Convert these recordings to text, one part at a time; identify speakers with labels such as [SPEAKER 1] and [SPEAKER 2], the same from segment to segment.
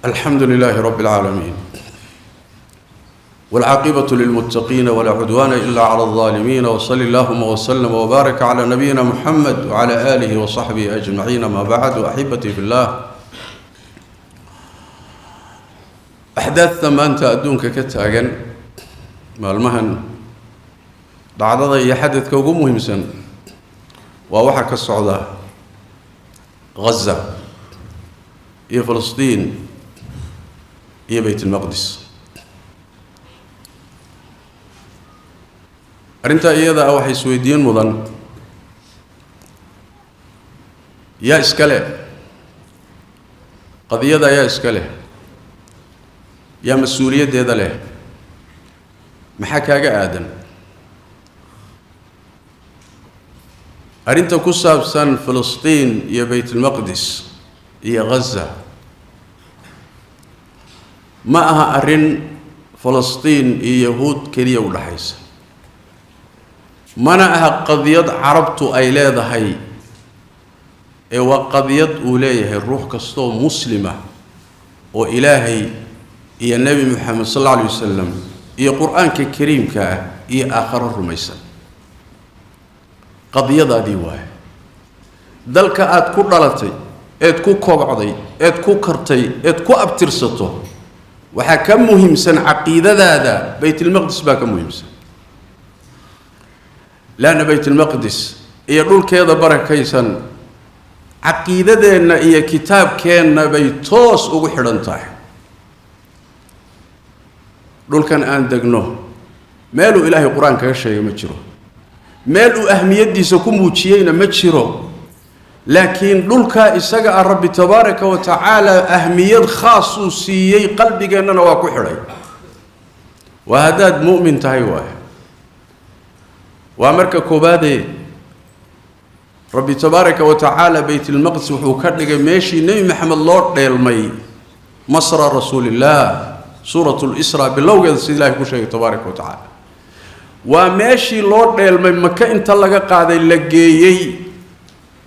[SPEAKER 1] الحمد لله رب العالمين والعاقبة للمتقين ولا عدوان إلا على الظالمين وصل اللهم وسلم وبارك على نبينا محمد وعلى آله وصحبه أجمعين ما بعد وأحبتي في الله أحداث ما أنت أدونك كتاغن مالمهن dhacdada iyo xadadka ugu muhiimsan waa waxa ka socda Gaza iyo Falastiin iyo Bayt al-Maqdis arinta iyada ah waxay isweydiin mudan yaa iskale qadiyada yaa iskale yaa mas'uuliyadeeda leh maxaa kaaga aadan أرنت كسب سن فلسطين يا بيت المقدس يا غزة معها أرن فلسطين يهود كريه ولا حيس منعها قضية عربت أيلاد هاي وقضية أوليه الروح كستو مسلمة وإلهي يا النبي محمد صلى الله عليه وسلم يا قرآن كريم يا آخر الرميسان قضية دي واحد دلك أتكو دلتي أتكو كوبعضي أتكو كرتي أتكو أبترسطو وحكم مهم سن عقيدة ذا بيت المقدس باك مهم سن لأن بيت المقدس يقول كذا بركة سن عقيدة ذا إن هي كتاب كان بيتوس وحرنتاه دول كان أندقنه ماله إلهي القرآن كشيء مجرو مال أهمية سكوموتشينا متشرو لكن دولك إسقى الرب تبارك وتعالى أهمية خاصوسية قلبك أننا واقحري وهذا مؤمن تايوه وأمرك كوبادي رب تبارك وتعالى بيت المقدس وحكرلك ماشي نبي محمد الله ديلمي مصر رسول الله سورة الإسراء باللوغة سيد الله كل شيء تبارك وتعالى وماشي لورد من مكة انت لغا قادي لغيي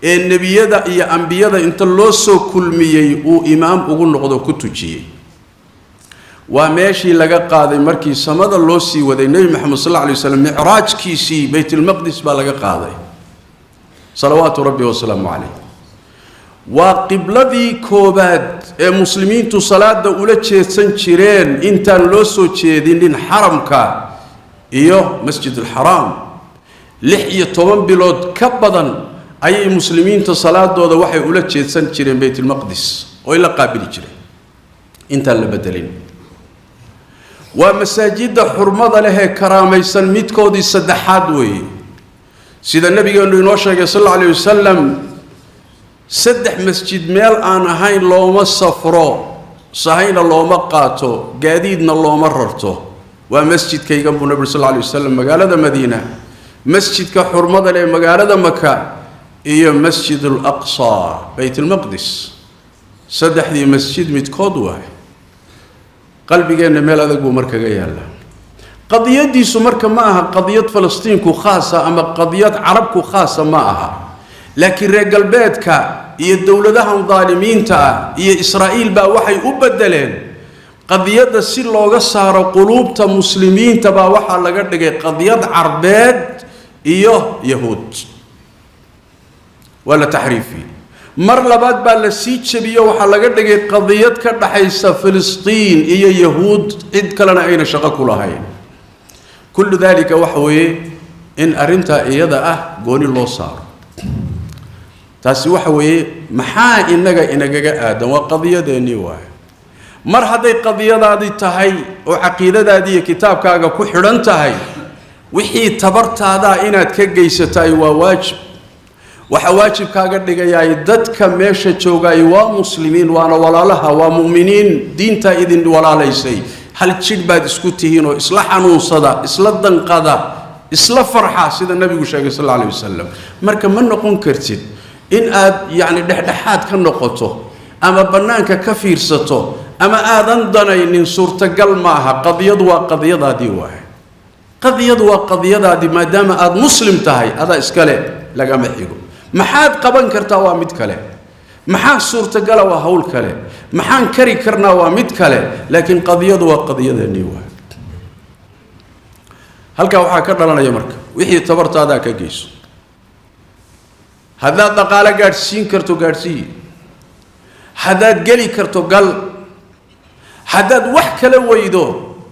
[SPEAKER 1] النبيدا يا انبيادا انت لو سو كلميي او امام ugu noqdo ku tujiyay وماشي لغا قادي markii samada loo sii waday nabi maxamed sallallahu alayhi wasallam mi'raajkiisi bayt al-maqdis ba laga qaaday salawaatu rabbi wa salaamu alayhi wa qibladii koobaad ee muslimiintu salaada ula jeedsan jireen intaan loo soo jeedinin xaramka iyo masjid al-haram 16 bilood ka badan ay muslimiinta salaadooda waxay ula jeedsan jireen bayt al-maqdis oo ila qaabili jireen inta la bedelin wa masaajida xurmada leh karaamaysan midkoodii saddexaad weey sida nabigeenu inoo sheegay sallallahu alayhi wasallam saddex masjid meel aan ahayn looma safro sahayna looma qaato gaadiidna looma rarto ومسجد كي جنب النبي صلى الله عليه وسلم مقالة مدينة مسجد كحرمة له مقالة مكة هي مسجد الأقصى بيت المقدس صدح لي مسجد متقدوة قلبي جانا مال هذا جو مركز جيالا قضية دي سمركة معها قضية فلسطين كو خاصة أما قضية عرب كو خاصة معها لكن رجال بيتك هي الدولة ده ظالمين تا هي إسرائيل بقى وحي أبدلين قضية السر لوغا صار قلوب مسلمين تبا وحا لغا دغاي قضية عربيد iyo يهود ولا تحريفي مر لباد با لا سي جبيو وحا لغا دغاي قضية كدحيسا فلسطين iyo يهود cid kalena ayna shaqo ku lahayn كل ذلك وحوي ان ارنتا iyada ah gooni loo saaro taasi waxaway maxaa inaga aadan waa qadiyadeeni waa mar haday qadiyadaadi tahay oo aqeedadaadi iyo kitaabkaaga ku xiran tahay wixii tabartaada inaad ka geysatay waa waajib waxa waajibkaaga dhigayay dadka meesha joogay waa muslimiin waana walaalaha waa muuminiin diinta idin walaalaysay hal jid baad isku tihiin oo isla xanuunsada isla danqada isla farxa sida nabigu sheegay sallallahu alayhi wasallam marka ma noqon kartid in aad yaani dhexdhexaad ka noqoto ama banaanka ka fiirsato أما آذن دنين صورة قل معها قضية وقضية دي واحد قضية وقضية دي ما دام مسلم تهي هذا إسكالي لقى محيقو محاد قبن كرتاوا متكالي maxaa suurtagal waa hawl kale maxaan kari karnaa waa mid kale laakiin qadiyadu waa qadiyadeennii waa halka waxa ka dhalanaya marka wixii tabartaada ka geyso haddaad dhaqaale gaadhsiin karto gaadhsii haddaad geli karto gal haddaad wax kala weydo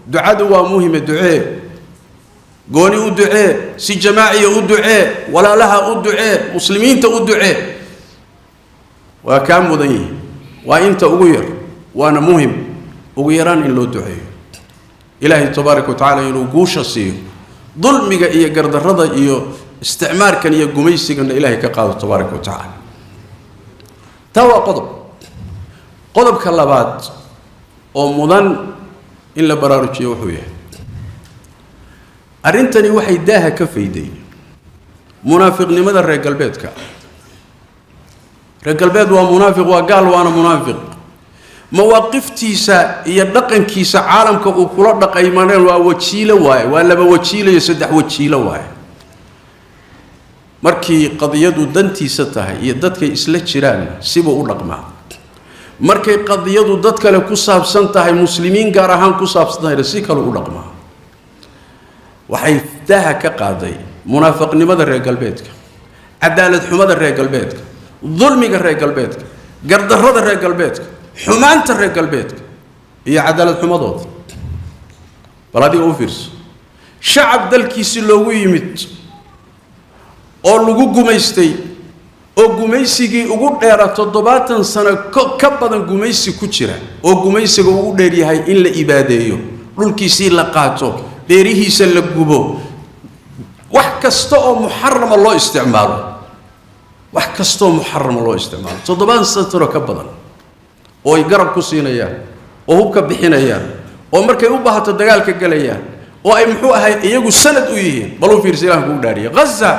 [SPEAKER 1] ducadu waa muhiim ducee gooni u ducee si jamaaciya u ducee walaalaha u ducee muslimiinta u ducee waa ka mudan yihiin waa inta ugu yar waana muhiim ugu yaraan in loo duceeyo ilaahay tabaaraka wa tacaala inuu guusha siiyo dulmiga iyo gardarrada iyo isticmaalkan iyo gumaysigana ilaahay ka qaado tabaaraka wa tacaala taa waa qodobka labaad oo mudan in la baraarujiyo wuxuu yahay arrintani waxay daaha ka fayday munaafiqnimada reer galbeedka reer galbeed waa munaafiq waa gaal waana munaafiq mawaaqiftiisa iyo dhaqankiisa caalamka uu kula dhaqaymaneen waa wajiilo waaye waa laba wajiilo iyo saddex wajiilo waaye markii qadiyadu dantiisa tahay iyo dadkay isla jiraan sibuu u dhaqmaa markay qadiyadu dad kale ku saabsan tahay muslimiin gaar ahaan ku saabsan tahay si kale u dhaqmaa waxay daaha ka qaaday munaafiqnimada reer galbeedka cadaalad xumada reer galbeedka dulmiga reer galbeedka gardarrada reer galbeedka xumaanta reer galbeedka iyo cadaalad xumadooda bal adiga u fiirso shacab dalkiisi loogu yimid oo lagu gumaystay oo gumaysigii ugu dheera 70 sano ka badan gumaysi ku jira oo gumaysiga ugu dheer yahay in la ibaadeeyo dhulkiisii la qaato beerihiisa la gubo wax kasta oo muharrama loo isticmaalo wax kasta oo muharrama loo isticmaalo 70 sano ka badan oo ay garab ku siinayaan oo hubka bixinayaan oo markay u baahato dagaalka galayaan oo ay muxuu ahay iyagu sanad u yihiin bal u fiirsi ilaahay ku dhaariyo Gaza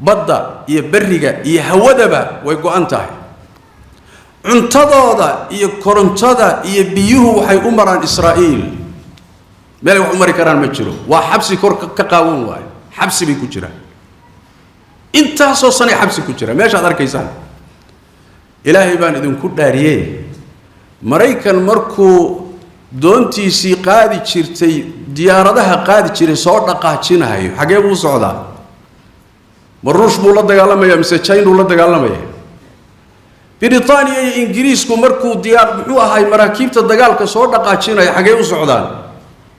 [SPEAKER 1] badda iyo bariga iyo hawadaba way go'an tahay cuntadooda iyo korontada iyo biyuhu waxay u maraan Israa'iil meel wax u mari karaan ma jiro waa xabsi kor ka qaawan waay xabsi bay ku jiraan intaasoo sanay xabsi ku jira meesha aad arkaysaan ilaahay baan idinku dhaariyay maraykan markuu doontiisii qaadi jirtay diyaaradaha qaadi jiray soo dhaqaajinayo xagee buu socdaa maruush buu la dagaalamaya mise China uu la dagaalamaya Britania iyo Ingiriisku markuu diyaar muxuu ahay maraakiibta dagaalka soo dhaqaajinaya xagee u socdaan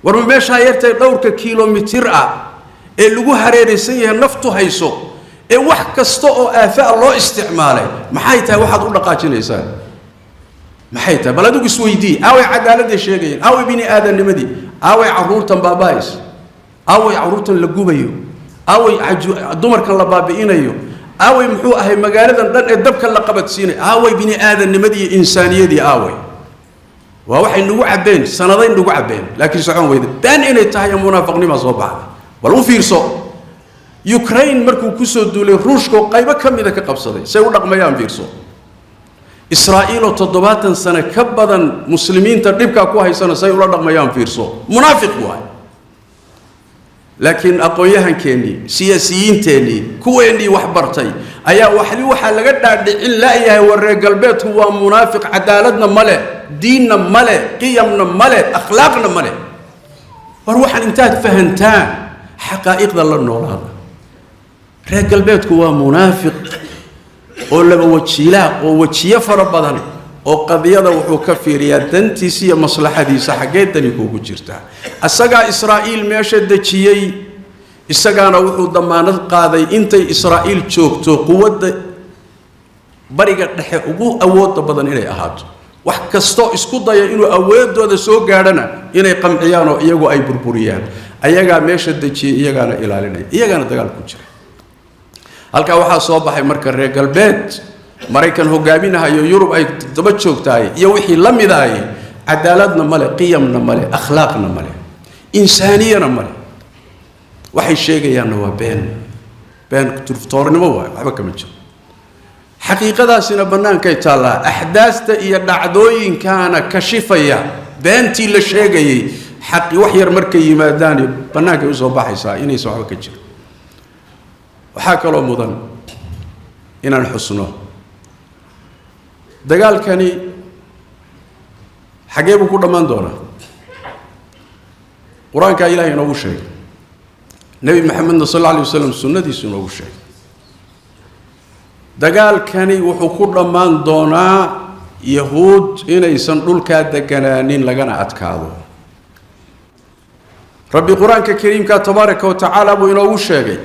[SPEAKER 1] war meesha yartay dhowrka kiiloomitir ah ee lagu hareeraysan yahay naftu hayso ee wax kasta oo aafa loo isticmaalay maxay tahay waxaad u dhaqaajinaysaa maxay tahay bal adigu isweydii aaway cadaaladda sheegayeen aaway bini aadamnimadii aaway caruurtan baabays aaway caruurtan la gubayo aaway dumarkan la baabi'inayo aaway muxuu ahay magaaladan dhan ee dabka la qabadsiinay aaway bini aadamnimadii insaaniyadii aaway waa waxay nagu cabeen sanadayn nagu cabeen laakiin socon weyda baan inay tahay munaafiqnimo soo baxday bal u fiirso Ukraine markuu ku soo duulay Ruushka qaybo kamid ah ka qabsaday say u dhaqmayaan fiirso Israa'iil oo 70 sano ka badan muslimiinta dhibka ku haysana say ula dhaqmayaan fiirso munaafiq waay laakiin aqoonyahankeeni siyaasiyiinteeni kuweeni wax bartay ayaa waxa laga dhaadhicin la yahay wareer galbeedku waa munaafiq cadaaladna male diinna male qiyamna male akhlaaqna male war waxaan intaad fahantaan xaqaa'iqda la noolaada reer galbeedku waa munaafiq oo laba wajiila oo wajiyo fara badan oo qadiyada wuxuu ka fiiriyaa dantiisa iyo maslaxadiisa xageedani kugu jirta asaga Israa'iil meesha dajiyay isagaana wuxuu damaanad qaaday intay Israa'iil joogto quwadda bariga dhexe ugu awood badan inay ahaato wax kasto isku daya inuu awoodooda soo gaadhana inay qamciyaan oo iyagu ay burburiyaan ayaga meesha dajiyay iyagana ilaalinay iyagana dagaal ku jira halka waxa soo baxay marka reer galbeed maraykan hogaaminayo Yurub ay daba joogtaay iyo wixii la midaay cadaaladna male qiyamna male akhlaaqna male insaaniyana male waxay sheegayaan waa been turftoornimo waxba kama jiro xaqiiqadaasina banaankay taala ahdaasta iyo dhacdooyinkana kashifaya beentii la sheegayay xaqi wax yar markay yimaadaan banaankay u soo baxaysaa inay soo waxba ka jiro waxa kale oo mudan inaan xusno dagaalkani xagee buu ku dhammaan doonaa quraanka ilaahay inoogu sheegay nabi maxamed sallallahu alayhi wasallam sunnadiisu inoogu sheegay dagaalkani wuxuu ku dhammaan doonaa yahuud inaysan dhulka deganaanin lagana adkaado rabbi quraanka kariimka tabaaraka wa tacaala buu inoogu sheegay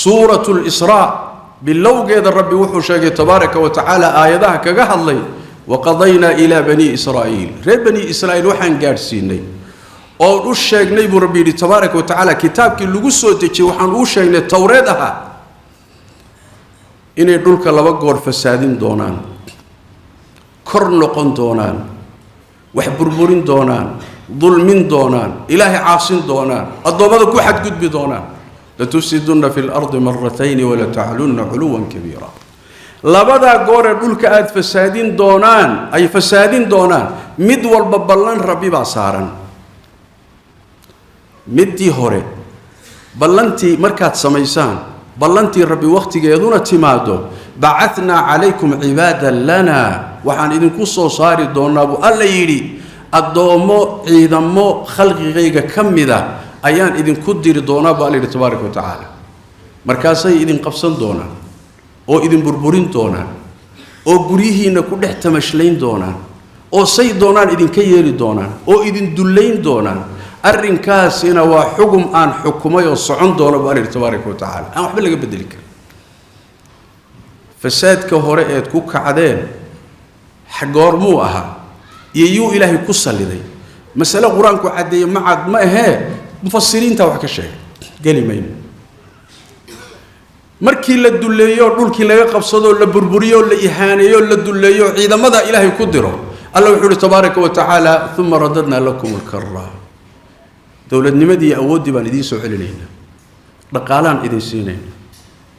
[SPEAKER 1] suuratul israa bilowgeeda rabbi wuxuu sheegay tabaaraka wa tacaala aayadaha kaga hadlay وقضينا إلى بني إسرائيل رب بني إسرائيل وحن قارسيني أو أشيغني بربي تبارك وتعالى كتابك اللي قصوتك وحن أشيغني التوريدها إن يدولك لبقور فسادين دونان كرنقون دونان وحبربورين دونان ظلمين دونان إلهي عاصين دونان الضوابط واحد قد بدونان لتفسدن في الأرض مرتين ولا تعلن علوا كبيرا لبدا غور دولك اد فسادين دونان اي فسادين دونان مد والببلان ربي با سارن مدي هوري بلنتي مركات سميسان بلنتي ربي وقتيgeeduna timaado بعثنا عليكم عبادا لنا وحان idinku soo saari doonaa bu alla yiri adoomo ciidamo khalqigayga kamida ayaan idinku diri doonaa bu alla tabaaraka wa taala markaasay idin qabsan doonaan oo idin burburin doonaan oo gurihiina ku dhex tamashlayn doonaan oo say doonaan idin ka yeeli doonaan oo idin dullayn doonaan arrinkaasina waa xugum aan xukumay oo socon doono baa tabaaraka wa taala aan waxba laga bedeli karin fasaadka hore ee ku kacdeen xagoormuu aha iyo ilaahay ku saliday mas'ala quraanku cadeeyay ma ahee mufassiriinta wax ka sheegay galimayno markii la duleeyo dhulkii laga qabsado la burburiyo la ihaaneeyo la duleeyo ciidamada ilaahay ku diro alla wuxuu tabaaraka wa taala thumma radadna lakum al-karra dawladnimadii awoodi baan idin soo celinayna dhaqaalaan idin siinayna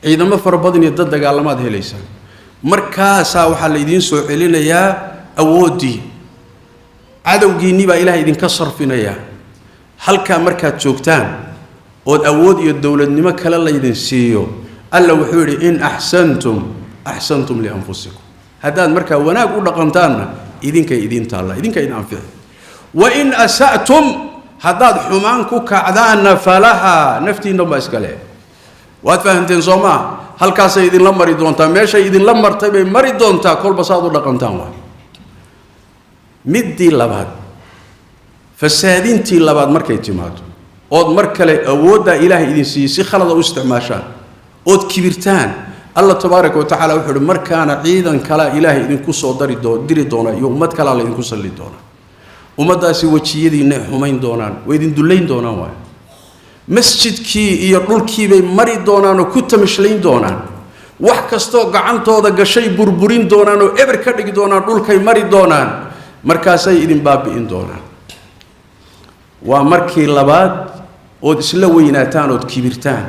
[SPEAKER 1] ciidamo farabadan iyo dad dagaalamaad helaysa markaas waxa la idin soo celinayaa awoodi cadawgiini baa ilaahay idin ka sarfinaya halka markaad joogtaan oo awood iyo dawladnimo kale la idin siiyo alla wuxuu yiri in ahsantum li anfusikum hadaan marka wanaag u dhaqantaana idinka idin taala idinka in anfici wa in asatum hadaad xumaan ku kacdaana falaha naftiina ma iskale waad fahanteen Soomaa halkaas ay idin la mari doontaa meesha idin la martay bay mari doontaa kolba saad u dhaqantaan waa midii labaad fasaadintii labaad markay timaado oo mar kale awooda ilaahay idin siiyay si khalad u isticmaashaan oo kibirtaan Allah tabaaraka wa taala wuxuu markaana ciidan kala ilaahay idinku soo diri doona iyo ummad kala la idinku salli doona ummadaasi wajiyadiina xumayn doonaan way idin dullayn doonaan waa masjidkii iyo dhulkii bay mari doonaan oo ku tamashlayn doonaan wax kasto gacantooda gashay burburin doonaan oo eber ka dhigi doonaan dhulkay mari doonaan markaasay idin baabi'in doonaan waa markii labaad oo isla weynaataan oo kibirtaan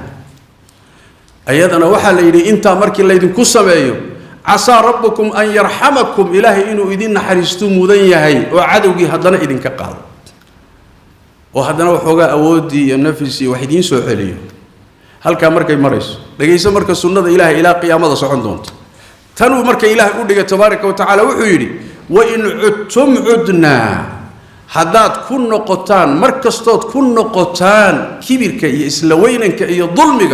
[SPEAKER 1] ayadana waxa la yiri inta markii la idinku sameeyo عسى ربكم أن يرحمكم إلهي إنه إذن حريستم مذنيهي وعدوكي هدنا إذن كقال وهدنا وحوغا أودي النفسي وحيدين سوحليه هل كان مركي مريس لقيس مركي السنة إلهي إلى قيامة صعون دونت تنو مركي إلهي قولي تبارك وتعالى وحيري وإن عدتم عدنا هدات كن نقطان مركز توت كن نقطان كبيرك إسلوينك ظلمك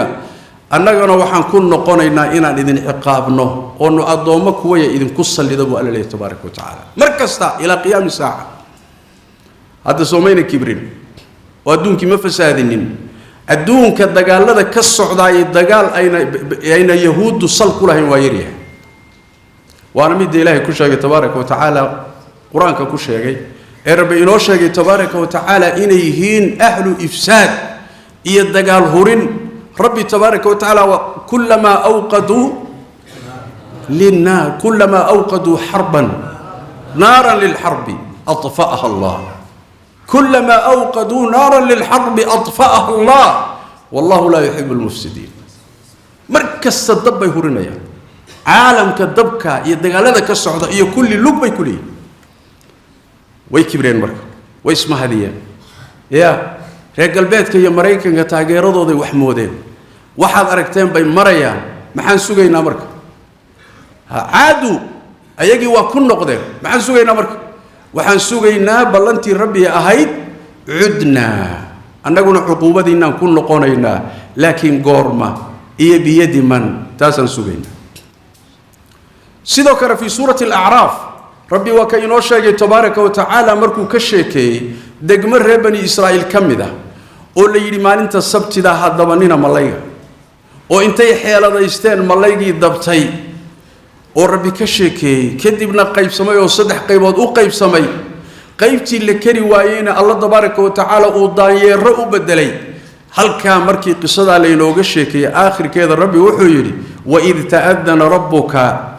[SPEAKER 1] annagana waxaan ku noqonaynaa inaan idin ciqaabno oo nu adoomo kuwaya idin ku salido buu Alle tabaaraka wa taala markasta ila qiyaam saaca hada Soomayna kibrin oo adduunki ma fasaadinin adduunka dagaalada ka socdaay dagaal ayna yahuudu sal ku lahayn waa yariya waana mid Ilaahay ku sheegay tabaaraka wa taala quraanka ku sheegay ee rabbi inoo sheegay tabaaraka wa taala inay yihiin ahlu ifsaad iyo dagaal hurin ربي تبارك وتعالى كلما أوقدوا للنار كلما أوقدوا حربا نارا للحرب أطفأها الله كلما أوقدوا نارا للحرب أطفأها الله والله لا يحب المفسدين مركز الدب يهورنا يا عالم كالدبك يدقال هذا كالسعودة كل لب يكلي ويكبرين مركز ويسمها لي يا reer galbeedka iyo Mareykanka taageeradooda wax moodeen waxaad aragteen bay marayaan maxaan sugaynaa marka aadu ayagii waa ku noqdeen maxaan sugaynaa marka waxaan sugaynaa ballantii rabbi ahayd cudnaa annaguna cuquubadiinaan ku noqonaynaa laakiin goorma iyo biyadi man taasaan sugaynaa sidoo kale fi suurati al-a'raaf rabbi waa ka inoo sheegay tabaaraka wa tacaala markuu ka sheekeeyey degmo reer bani israa'iil ka mid ah oo la yidhi maalinta sabtida haddaba nina malayga oo intay xeeladaysteen malaygii dabtay oo rabbi ka sheekeeyey kadibna qaybsamay oo 3 qaybood u qaybsamay qaybtii la kari waayeyna Allah tabaaraka wa tacaala uu daanyeero u bedelay halka markii qisada la inooga sheekeeyay aakhirkeeda rabbi wuxuu yidhi wa id ta'adana rabbuka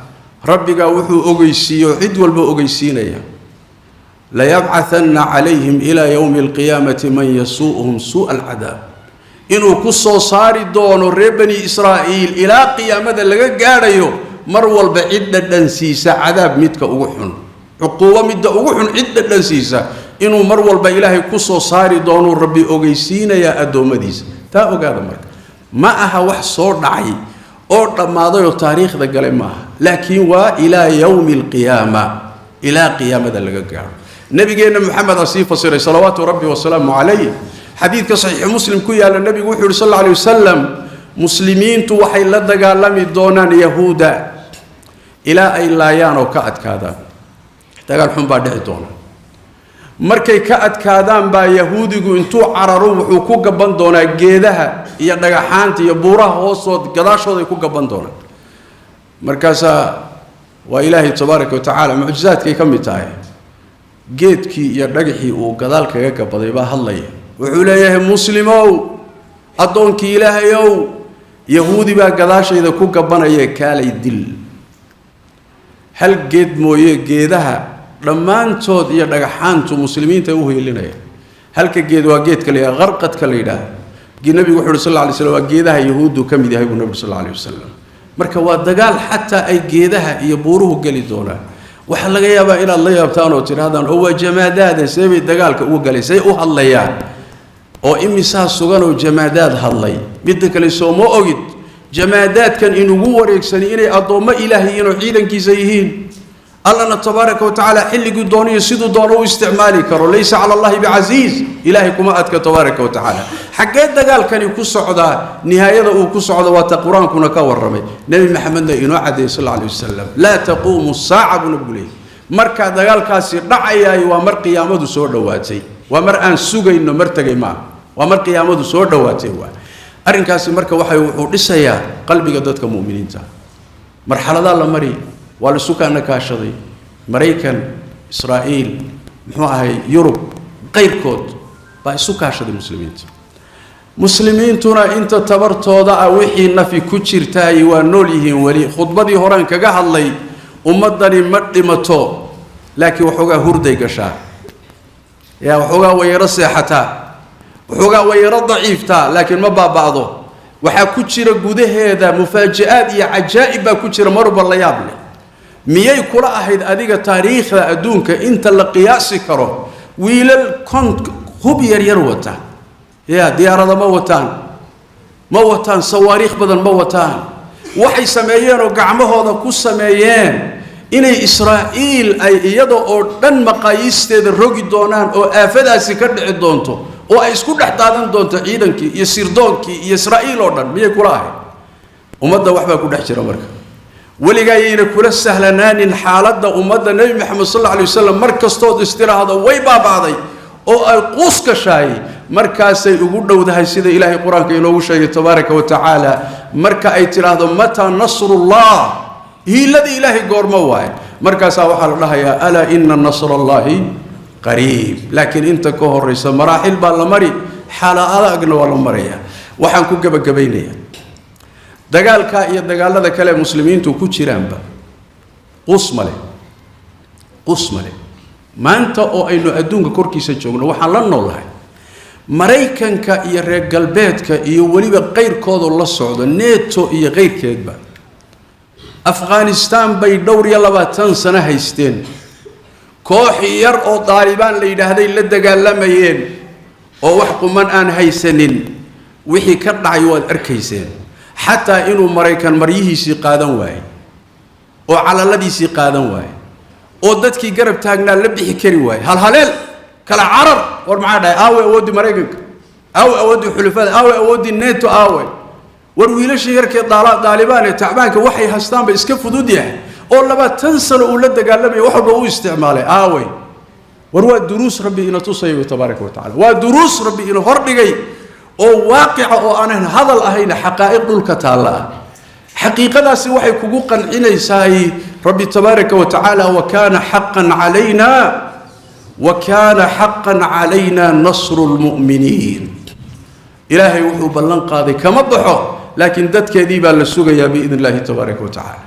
[SPEAKER 1] rabbiga wuxuu ogeysiiyo cid walba ogeysiinaya la yab'athanna alayhim ila yawm alqiyamati man yasuuhum suu al'adab inuu ku soo saari doono reer bani israa'iil ila qiyaamada laga gaarayo mar walba cid dhadhansiisa cadaab midka ugu xun cuquuba midda ugu xun cid dhadhansiisa inuu mar walba ilaahay ku soo saari doono rabbi ogeysiinaya adoomadiisa taa ogaada marka ma aha wax soo dhacay oo dhamaaday oo taariikhda galay ma aha laakiin waa ila yawmi alqiyaama ila qiyaamada laga gaaro nabigeena maxamed asii fasiray salawaatu rabbi wa salaamu alayhi xadiidka sahih muslim ku yaala nabigu wuxuu sallallahu alayhi wasallam muslimiintu waxay la dagaalami doonaan yahuuda ila ay laayaan oo ka adkaadaan dagaal xun baa dhici doona markay ka adkaadaan baa yahuudigu intuu cararo wuxuu ku gaban doonaa geedaha iyo dhagaxaanta iyo buuraha hoosood gadaashooda ay ku gaban doonaan markaas waa ilaahay tabaaraka wa tacaala mucjizaadkay ka mid tahay geedkii iyo dhagaxii uu gadaal kaga gabaday baa hadlaya wuxuu leeyahay muslimow adoonkii ilaahayow yahuudi baa gadaashayda ku gabanaya kaalay dil hal geed mooye geedaha dhammaantood iyo dhagaxaantu muslimiinta u heelinaya halka geed waa geedka la qarqadka la yiraahdo nabigu wuxuu sallallahu alayhi wasallam waa geedaha yahuudu kamid yahay nabigu sallallahu alayhi wasallam marka waa dagaal xataa ay geedaha iyo buuruhu gali doonaan waxa laga yaabaa inaad la yaabtaan oo tiraadaan oo waa jamaadaada seebay dagaalka ugu galaysay u hadlayaan oo imisa sugan oo jamaadaad hadlay mid kale soo ma ogid jamaadaadkan inugu wareegsan inay adooma ilaahay inuu ciidankiisa yihiin الله تبارك وتعالى حلق دوني سيدو دونو استعمالي كرو ليس على الله بعزيز إلهي كما أتك تبارك وتعالى حقيت دقال كان يكون صعدا نهاية وكون صعدا وتقران كنا كور رمي نبي محمد إنو عدي صلى الله عليه وسلم لا تقوم الساعة بنقولي مركا دقال كاسي رعيا ومر قيامة سور دواتي ومر أن سوغي إنو مرتقي ما ومر قيامة سور دواتي أرين كاسي مركا وحي ولسيا قلبي قدتك مؤمنين تا مرحلة ذا لمري والسكان كاشضي مريكان إسرائيل محوها يوروب غير كود بأسوكا شدي مسلمين تنا أنت تبرت وضع وحي نفي كتير تاي ونوليه ولي خطبتي هران كجاه الله ومدني مدمتو لكن وحوجا هردي قشا يا وحوجا ويرسي حتى وحوجا ويرد ضعيف تا لكن ما بعضه وحكتير جوده هذا مفاجآت يا عجائب كتير مرب الله يابله miyay kula ahayd adiga taariikhda adduunka inta la qiyaasi karo wiilal hub yar wata diyaarada ma wataan sawaariikh badan ma wataan waxay sameeyeen oo gacmahooda ku sameeyeen inay Israa'iil ay iyada oo dhan maqaayisteeda rogi doonaan oo aafadaasi ka dhici doonto oo ay isku dhex daadan doonto ciidankii iyo sirdoonkii iyo Israa'iil oo dhan miyay kula ahayd ummadda waxba ku dhex jira marka ولقاينا كل سهلنان حالة أمة النبي محمد صلى الله عليه وسلم مركز توت استراحة ويبا بعضي أو القوس كشاي مركز يقول له ده سيد إلهي القرآن كينو شيء تبارك وتعالى مركز استراحة متى نصر الله هي الذي إلهي قور مواي مركز وحال الله يا ألا إن النصر الله قريب لكن أنت كهر رئيس مراحل بالمري حالة على أجنو والمريا وحنكو جبينيا dagaalka iyo dagaalada kale muslimiintu ku jiraanba qusmale maanta oo aynu adduunka korkiisa joogno waxaan la noolahay Mareykanka iyo reer galbeedka iyo waliba qeyrkooda la socdo NATO iyo qeyrkeedba Afghanistan bay dhowr iyo 20 sano haysteen koox yar oo Taliban la yiraahday la dagaalamayeen oo wax quman aan haysanin wixii ka dhacay waad arkayseen حتى إنه مريكان مريهيسي قادن واي وعلى الذي سيقادن واي ودتكي قرب تاغنا لبخي كري واي هلهلل كلا عرر ور معادا اوي اودي مريكن او اودي حلفاء او اودي الناتو اوي ور ويلش يركي طالبان تعبانك waxay haystaan ba iska fudud yahay oo 20 sano uu la dagaalamay wax walba uu isticmaalay away war waa duruus rabbi ina tusay tabaaraka wa taala waa duruus rabbi ina hordhigay oo waaqica oo aan hadal ahayn xaqaa'iq dhulka taala xaqiiqadaasi waxay kugu qancinaysaa rabbi tabaaraka wa taala wa kana haqqan alayna nasrul mu'minin ilaahay wuxuu ballan qaaday kama baxo laakiin dadkeedii baa la sugayaa biidin ilaahi tabaaraka wa taala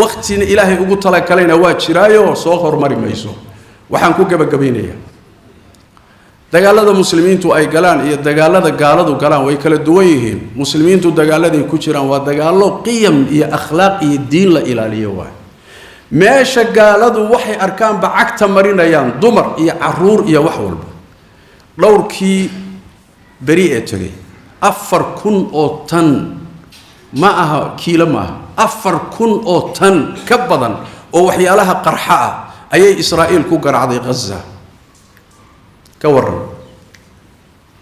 [SPEAKER 1] waqtina ilaahay ugu talagalayna waa jiraayo soo hormari mayso waxaan ku gabagabaynayaa dagaalada muslimiintu ay galaan iyo dagaalada gaaladu galaan way kala duwan yihiin muslimiintu dagaaladay ku jiraan waa dagaalo qiyam iyo akhlaaq iyo diin la ilaaliyo waa meesha gaaladu waxay arkaan bacagta marinayaan dumar iyo caruur iyo wax walba dhowrkii bari ee tagay 4,000 oo tan ma aha kiilo ma aha 4,000 oo tan ka badan oo waxyaalaha qarxa ah ayay Israa'iil ku garacday Gaza ka waran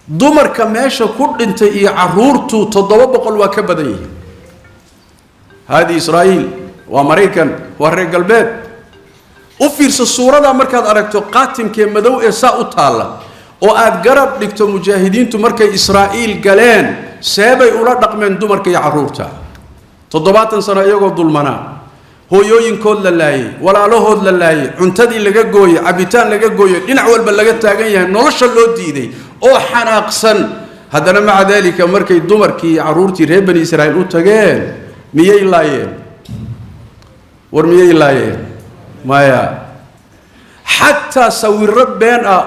[SPEAKER 1] dumarka meesha ku dhintay iyo caruurtu 700 waa ka badan yihiin hadi Israa'iil waa Mareykan waa reer galbeed u fiirso suurada markaad aragto qaatimkee madow ee saa u taala oo aad garab dhigto mujaahidiintu markay Israa'iil galeen seebay ula dhaqmeen dumarka iyo caruurta 7 sano iyagoo dulmanaa hooyooyinkood la laayay walaalahood la laayay cuntadii laga gooyay cabitaan laga gooyay dhinac walba laga taagan yahay nolosha loo diiday oo xanaaqsan haddana maca dalika markay dumarkii iyo caruurtii reer bani Israa'iil u tageen miyay laayeen war miyay laayeen maya hatta sawirro been ah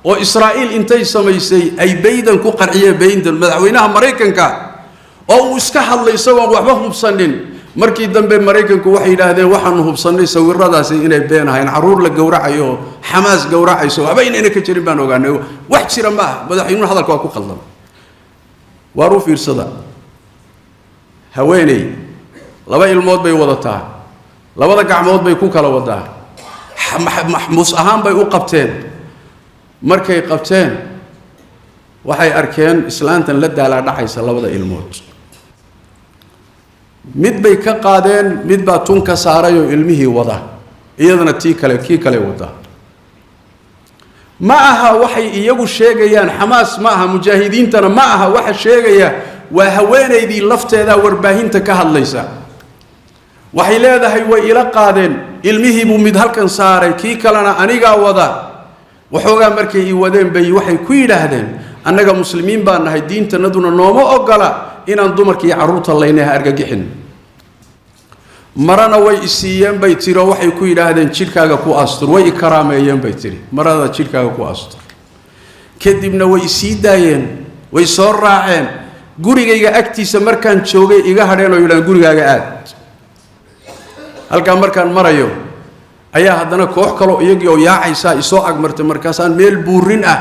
[SPEAKER 1] oo Israa'iil intay samaysay ay baydan ku qarxiyeen baydan madaxweynaha Mareykanka oo uu iska hadlay isagoo waxba hubsanin markii dambe Mareykanku waxay yiraahdeen waxaan hubsanay sawirradaasi inay been ahayn caruur la gowracayo Xamaas gowracayso waxba inayna ka jirin baan ogaanay wax jira ma madaxweynuhu hadalka waa ku qaldan waru fiirsada haweeney laba ilmood bay wadataa labada gacmood bay ku kala wadaa maxmuus ahaan bay u qabteen markay qabteen waxay arkeen islaantan la daala dhacaysa labada ilmood mid bay ka qaadeen mid baa tun ka saaray oo ilmihii wada iyadana kii kale wada ma aha waxay iyagu sheegayaan Xamaas ma aha mujaahidiintana ma aha waxa sheegaya waa haweeneydii lafteeda warbaahinta ka hadlaysa waxay leedahay way ila qaadeen ilmihii buu mid halkan saaray kii kalena aniga wada waxoogaa markay ii wadeen bay waxay ku yiraahdeen annaga muslimiin baan nahay diintanaduna nooma ogola inaan dumarkii caruurta leynaha argagixin marana way isiiyeen bay tiro waxay ku yiraahdeen jidhkaaga ku astur way karaameeyeen bay tiri marada jidhkaaga ku astur kadibna way sii daayeen way soo raaceen gurigayga agtiisa markaan joogay iga hadheen oo yiraahdeen gurigaaga aad halka markaan marayo ayaa haddana koox kale iyagii oo yaacaysa isoo agmartay markaasaan meel buurin ah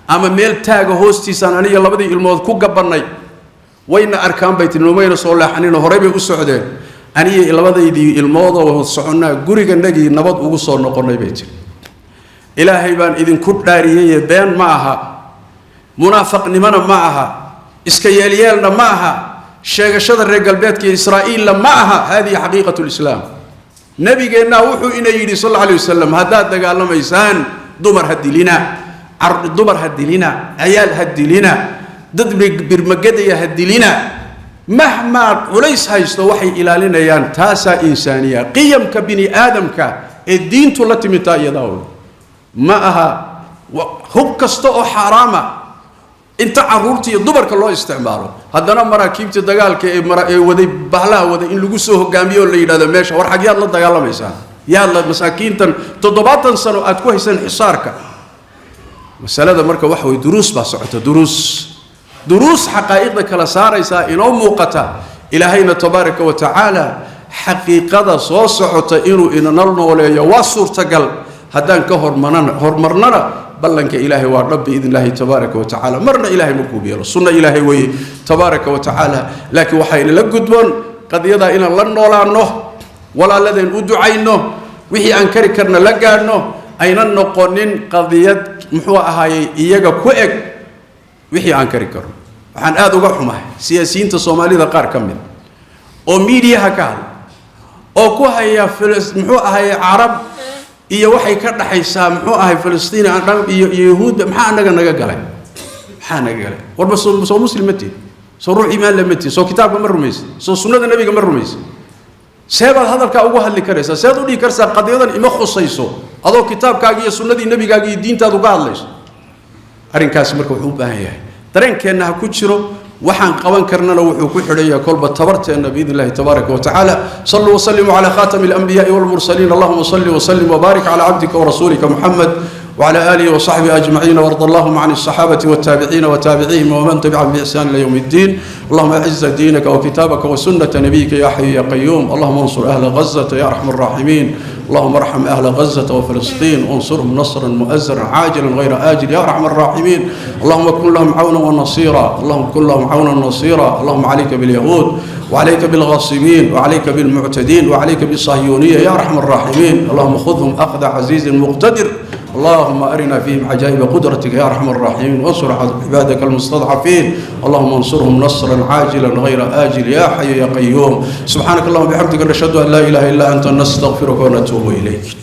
[SPEAKER 1] ama meel taaga hoostiisaan aniga labadii ilmood ku gabanay wayna arkaan bay tilmaamayna soo laaxanina hore bay u socdeen aniga labadaydii ilmood oo soconaa guriganagii nabad ugu soo noqonay bay tiri ilaahay baan idinku dhaariyay been ma aha munaafiqnimana ma aha iska yeelyeelna ma aha sheegashada reer galbeedka Israa'iil ma aha hadi xaqiiqatu islaam nabigeena wuxuu ina yiri sallallahu alayhi wasallam hada dagaalamaysaan dumar hadilina ayaal hadilina dad birmagada hadilina mahma culays haysto waxay ilaalinayaan taasa insaaniya qiyamka bini aadamka ee diintu la timita iyadoo ma aha hub kasto oo xaraama inta caruurtii dumarka loo isticmaalo haddana maraakiibta dagaalka ee waday bahlaha waday in lagu soo hogaamiyo la yiraahdo meesha war xaqiiqad la dagaalamaysan yaa la masaakiintan 7 sano aad ku haysan xisaarka masalada marka wax way duruus ba socota duruus xaqaa'iqda kala saaraysa inoo muuqata ilaahayna tabaaraka wa taala xaqiiqada soo socota inuu inana nooleeyo waa suurtagal haddaan ka hormarnana ballanka ilaahay waa rabbi idin ilaahay tabaaraka wa taala marna ilaahay ma kuubiyo sunna ilaahay way tabaaraka wa taala laakiin waxayna la gudboon qadiyada in la noolaano ولا الذين أدعينه وحي أنكر كرنا لقانه أين النقونين قضية محوى هاي إيجا كوئك وحي أنكر كرنا عن هذا وقحمه سياسيين الصومالي ذا قار كمل أو ميديا هكال أو كوها محوى هاي عرب إيه وحي كرنا حيسا محوى هاي فلسطين يهود محانا نجا قلي محانا قلي وربا سو مسلمتي سو روح إيمان لمتي سو كتاب مر رميس سو سنة النبي مر رميس سيبال هذا كأوجه اللي كرسا سيدو لي كرسا قضية إما خصيصو هذا كتاب كاجي سنة النبي كاجي دين تادو قال ليش أرين كاسمر كوحوبها هي ترين كأنها كتشرو وحن قوان كرنا لو وحوك حرية كل بتبرت أن بإذن الله تبارك وتعالى صلوا وسلموا على خاتم الأنبياء والمرسلين اللهم صل وسلم وبارك على عبدك ورسولك محمد وعلى آله وصحبه أجمعين وارض اللهم عن الصحابة والتابعين وتابعيهم ومن تبعهم بإحسان إلى يوم الدين اللهم أعز دينك وكتابك وسنة نبيك يا حي يا قيوم اللهم انصر أهل غزة يا أرحم الراحمين اللهم ارحم أهل غزة وفلسطين وانصرهم نصرا مؤزرا عاجلا غير آجل يا أرحم الراحمين اللهم كن لهم عونا ونصيرا اللهم كن لهم عونا ونصيرا اللهم عليك باليهود وعليك بالغاصبين وعليك بالمعتدين وعليك بالصهيونية يا أرحم الراحمين اللهم خذهم أخذ عزيز مقتدر اللهم أرنا فيهم عجائب قدرتك يا أرحم الراحمين وانصر عبادك المستضعفين اللهم انصرهم نصرا عاجلا غير آجل يا حي يا قيوم سبحانك اللهم وبحمدك نشهد أن لا إله إلا أنت نستغفرك ونتوب إليك